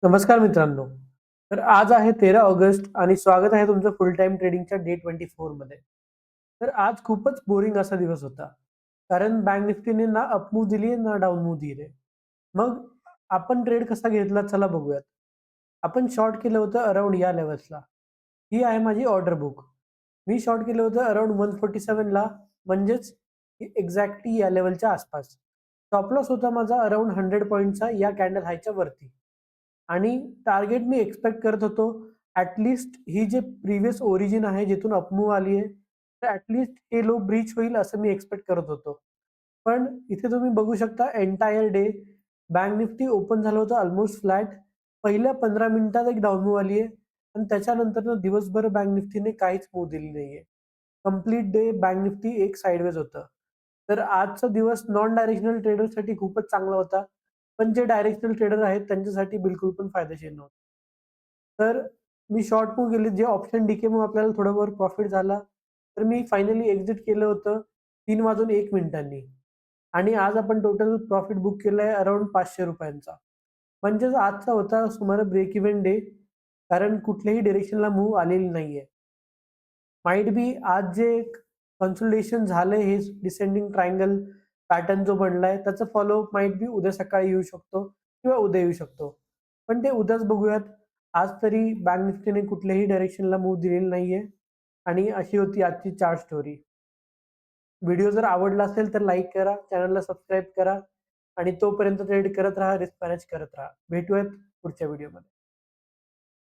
नमस्कार मित्रांनो. तर आज आहे 13 ऑगस्ट आणि स्वागत आहे तुमचं फुल टाईम ट्रेडिंगच्या डे 24 मध्ये. तर आज खूपच बोरिंग असा दिवस होता. कारण बँक निफ्टीने ना अप मूव्ह दिली ना डाउन मूव्ह दिली. मग आपण ट्रेड कसा घेतला चला बघूयात. आपण शॉर्ट केलं होतं अराउंड या लेव्हल्सला. ही आहे माझी ऑर्डर बुक. मी शॉर्ट केलं होतं अराउंड 147 ला म्हणजेच एक्झॅक्टली या लेव्हलच्या आसपास. स्टॉप लॉस होता माझा अराउंड 100 पॉईंटचा या कॅन्डल हायच्या वरती. आणि टार्गेट मी एक्सपेक्ट करत होतो ॲटलिस्ट ही जे प्रिव्हियस ओरिजिन आहे जिथून अपमूव्ह आली आहे, तर ॲटलिस्ट हे लो ब्रीच होईल असं मी एक्सपेक्ट करत होतो. पण इथे तुम्ही बघू शकता entire day bank Nifty open झालं होतं ऑलमोस्ट फ्लॅट. पहिल्या 15 मिनिटात एक डाउन मूव्ह आली आहे आणि त्याच्यानंतर दिवसभर बँक निफ्टीने काहीच मूव्ह दिली नाहीये. कंप्लीट डे बँक निफ्टी एक साइडवेज होतं. तर आजचा दिवस नॉन डायरेक्शनल ट्रेडरसाठी खूपच चांगला होता. पण जे डायरेक्शनल ट्रेडर आहेत त्यांच्यासाठी बिलकुल पण फायदेशीर नव्हतं. तर मी शॉर्ट मूव्ह केले जे ऑप्शन डीकेमुळे आपल्याला थोडाफार प्रॉफिट झाला. तर मी फायनली एक्झिट केलं होतं 3 वाजून 1 मिनिटांनी आणि आज आपण टोटल प्रॉफिट बुक केलंय अराउंड ₹500. म्हणजेच आजचा होता सुमारे ब्रेक इव्हन डे कारण कुठल्याही डायरेक्शनला मूव्ह आलेली नाहीये. माईट बी आज जे कन्सोलिडेशन झालंय हे डिसेंडिंग ट्रायंगल पॅटर्न जो बनलाय त्याचा फॉलोअप माईट बी उद्या सकाळी येऊ शकतो किंवा उद्या येऊ शकतो. पण ते उद्याच बघूयात. आज तरी बँक निफ्टीने कुठल्याही डायरेक्शनला मूव्ह दिलेली नाहीये आणि अशी होती आजची चार्ट स्टोरी. व्हिडिओ जर आवडला असेल तर लाईक करा, चॅनलला सबस्क्राईब करा आणि तोपर्यंत ट्रेड करत राहा, रिस्क मॅनेज करत राहा. भेटूयात पुढच्या व्हिडिओमध्ये.